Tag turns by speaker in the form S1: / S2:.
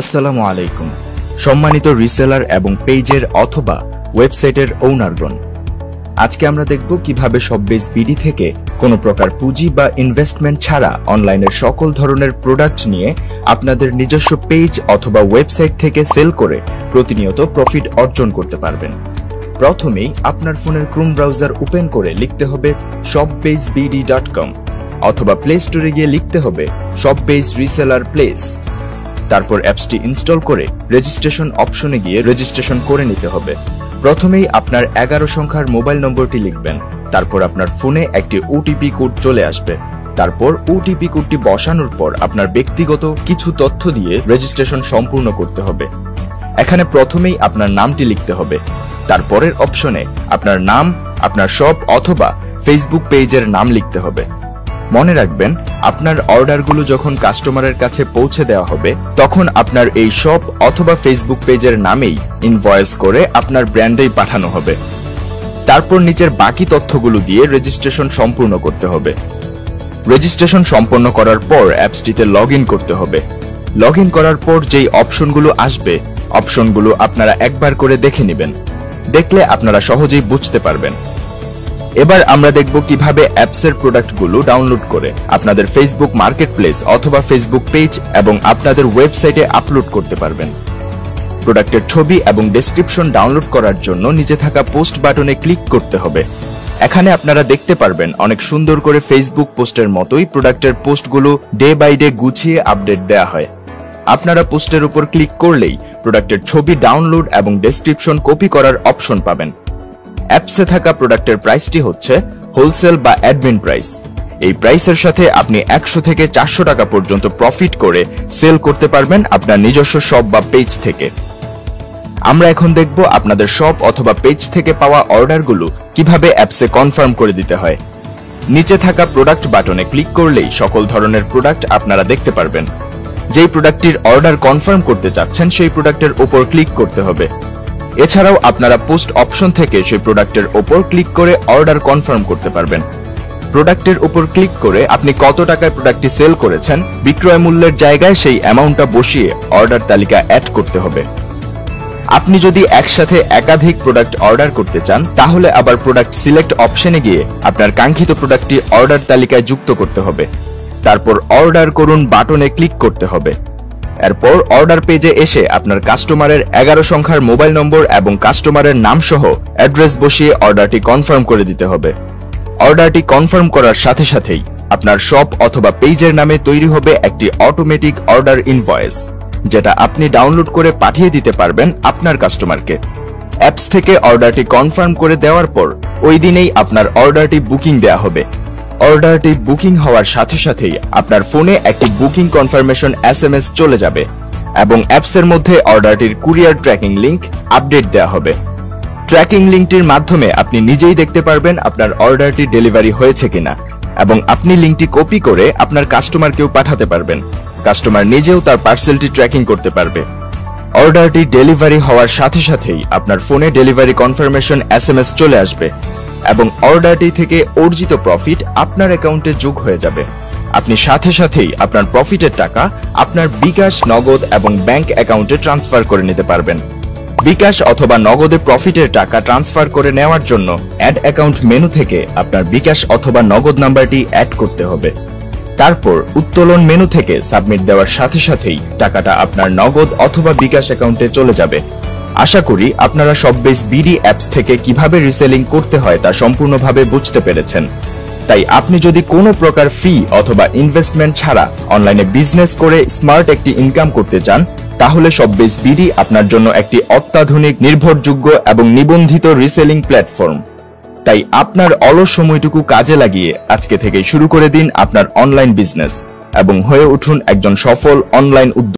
S1: আসসালামু আলাইকুম সম্মানিত রিসেলার এবং পেজের অথবা ওয়েবসাইটের ওনারগণ, আজকে আমরা দেখব কিভাবে শপবেজ বিডি থেকে কোনো প্রকার পুঁজি বা ইনভেস্টমেন্ট ছাড়া অনলাইনের সকল ধরনের প্রোডাক্ট নিয়ে আপনাদের নিজস্ব পেজ অথবা ওয়েবসাইট থেকে সেল করে প্রতিনিয়ত প্রফিট অর্জন করতে পারবেন। প্রথমেই আপনার ফোনের ক্রোম ব্রাউজার ওপেন করে লিখতে হবে shopbazebd.com অথবা প্লে স্টোরে গিয়ে লিখতে হবে শপবেজ রিসেলার প্লেস। তারপর অ্যাপসটি ইনস্টল করে রেজিস্ট্রেশন অপশনে গিয়ে রেজিস্ট্রেশন করে নিতে হবে। প্রথমেই আপনার 11 সংখ্যার মোবাইল নম্বরটি লিখবেন। তারপর আপনার ফোনে একটি ওটিপি কোড চলে আসবে। তারপর ওটিপি কোডটি বসানোর পর আপনার ব্যক্তিগত কিছু তথ্য দিয়ে রেজিস্ট্রেশন সম্পূর্ণ করতে হবে। এখানে প্রথমেই আপনার নামটি লিখতে হবে। তারপরের অপশনে আপনার নাম, আপনার শপ অথবা ফেসবুক পেজের নাম লিখতে হবে। মনে রাখবেন, আপনার অর্ডারগুলো যখন কাস্টমারের কাছে পৌঁছে দেওয়া হবে তখন আপনার এই শপ অথবা ফেসবুক পেজের নামেই ইনভয়েস করে আপনার ব্র্যান্ডেই পাঠানো হবে। তারপর নিচের বাকি তথ্যগুলো দিয়ে রেজিস্ট্রেশন সম্পূর্ণ করতে হবে। রেজিস্ট্রেশন সম্পন্ন করার পর অ্যাপসটিতে লগ ইন করতে হবে। লগ ইন করার পর যেই অপশনগুলো আসবে, অপশনগুলো আপনারা একবার করে দেখে নেবেন। দেখলে আপনারা সহজেই বুঝতে পারবেন। এবার আমরা দেখব কিভাবে অ্যাপসের প্রোডাক্টগুলো ডাউনলোড করে আপনাদের ফেসবুক মার্কেটপ্লেস অথবা ফেসবুক পেজ এবং আপনাদের ওয়েবসাইটে আপলোড করতে পারবেন। প্রোডাক্টের ছবি এবং ডেসক্রিপশন ডাউনলোড করার জন্য নিচে থাকা পোস্ট বাটনে ক্লিক করতে হবে। এখানে আপনারা দেখতে পারবেন অনেক সুন্দর করে ফেসবুক পোস্টের মতোই প্রোডাক্টের পোস্টগুলো ডে বাই ডে গুছিয়ে আপডেট দেওয়া হয়। আপনারা পোস্টের উপর ক্লিক করলেই প্রোডাক্টের ছবি ডাউনলোড এবং ডেসক্রিপশন কপি করার অপশন পাবেন। অ্যাপসে থাকা প্রোডাক্টের প্রাইসটি হচ্ছে হোলসেল বা অ্যাডমিন প্রাইস। এই প্রাইসের সাথে আপনি 100 থেকে 400 টাকা পর্যন্ত প্রফিট করে সেল করতে পারবেন আপনার নিজস্ব শপ বা পেজ থেকে। আমরা এখন দেখব আপনাদের শপ অথবা পেজ থেকে পাওয়া অর্ডারগুলো কিভাবে অ্যাপসে কনফার্ম করে দিতে হয়। নিচে থাকা প্রোডাক্ট বাটনে ক্লিক করলেই সকল ধরনের প্রোডাক্ট আপনারা দেখতে পারবেন। যেই প্রোডাক্টটির অর্ডার কনফার্ম করতে চাচ্ছেন সেই প্রোডাক্টের উপর ক্লিক করতে হবে। এছাড়াও আপনারা পোস্ট অপশন থেকে সেই প্রোডাক্টের উপর ক্লিক করে অর্ডার কনফার্ম করতে পারবেন। প্রোডাক্টের উপর ক্লিক করে আপনি কত টাকায় প্রোডাক্টটি সেল করেছেন বিক্রয় মূল্যের জায়গায় সেই অ্যামাউন্টটা বসিয়ে অর্ডার তালিকা অ্যাড করতে হবে। আপনি যদি একসাথে একাধিক প্রোডাক্ট অর্ডার করতে চান তাহলে আবার প্রোডাক্ট সিলেক্ট অপশনে গিয়ে আপনার কাঙ্ক্ষিত প্রোডাক্টটি অর্ডার তালিকায় যুক্ত করতে হবে। তারপর অর্ডার করুন বাটনে ক্লিক করতে হবে। এরপর অর্ডার পেজে এসে আপনার কাস্টমারের 11 সংখ্যার মোবাইল নম্বর এবং কাস্টমারের নাম সহ অ্যাড্রেস বসিয়ে অর্ডারটি কনফার্ম করে দিতে হবে। অর্ডারটি কনফার্ম করার সাথে সাথেই আপনার শপ অথবা পেজের নামে তৈরি হবে একটি অটোমেটিক অর্ডার ইনভয়েস, যেটা আপনি ডাউনলোড করে পাঠিয়ে দিতে পারবেন আপনার কাস্টমারকে। অ্যাপস থেকে অর্ডারটি কনফার্ম করে দেওয়ার পর ওই দিনেই আপনার অর্ডারটি বুকিং দেওয়া হবে। অর্ডারটি বুকিং হওয়ার সাথে সাথেই আপনার ফোনে একটি বুকিং কনফার্মেশন SMS চলে যাবে এবং অ্যাপসের মধ্যে অর্ডারটির কুরিয়ার ট্র্যাকিং লিংক আপডেট দেওয়া হবে। ট্র্যাকিং লিংকটির মাধ্যমে আপনি নিজেই দেখতে পারবেন আপনার অর্ডারটি ডেলিভারি হয়েছে কিনা এবং আপনি লিংকটি কপি করে আপনার কাস্টমারকেও পাঠাতে পারবেন। কাস্টমার নিজেও তার পার্সেলটি ট্র্যাকিং করতে পারবে। অর্ডারটি ডেলিভারি হওয়ার সাথে সাথেই আপনার ফোনে ডেলিভারি কনফার্মেশন SMS চলে আসবে এবং অর্ডারটি থেকে অর্জিত প্রফিট আপনার অ্যাকাউন্টে যোগ হয়ে যাবে। আপনি সাথে সাথেই আপনার প্রফিটের টাকা আপনার বিকাশ, নগদ এবং ব্যাংক অ্যাকাউন্টে ট্রান্সফার করে নিতে পারবেন। বিকাশ অথবা নগদে প্রফিটের টাকা ট্রান্সফার করে নেওয়ার জন্য অ্যাড অ্যাকাউন্ট মেনু থেকে আপনার বিকাশ অথবা নগদ নাম্বারটি অ্যাড করতে হবে। তারপর উত্তোলন মেনু থেকে সাবমিট দেওয়ার সাথে সাথেই টাকাটা আপনার নগদ অথবা বিকাশ অ্যাকাউন্টে চলে যাবে। আশা করি আপনারা শপবেজ বিডি অ্যাপস থেকে কিভাবে রিসেলিং করতে হয় তা সম্পূর্ণভাবে বুঝতে পেরেছেন। তাই আপনি যদি কোনো প্রকার ফি অথবা ইনভেস্টমেন্ট ছাড়া অনলাইনে বিজনেস করে স্মার্ট একটি ইনকাম করতে চান তাহলে শপবেজ বিডি আপনার জন্য একটি অত্যাধুনিক, নির্ভরযোগ্য এবং নিবন্ধিত রিসেলিং প্ল্যাটফর্ম। তাই আপনার অলস সময়টুকু কাজে লাগিয়ে আজকে থেকেই শুরু করে দিন আপনার অনলাইন বিজনেস এবং হয়ে উঠুন একজন সফল অনলাইন উদ্যোক্তা।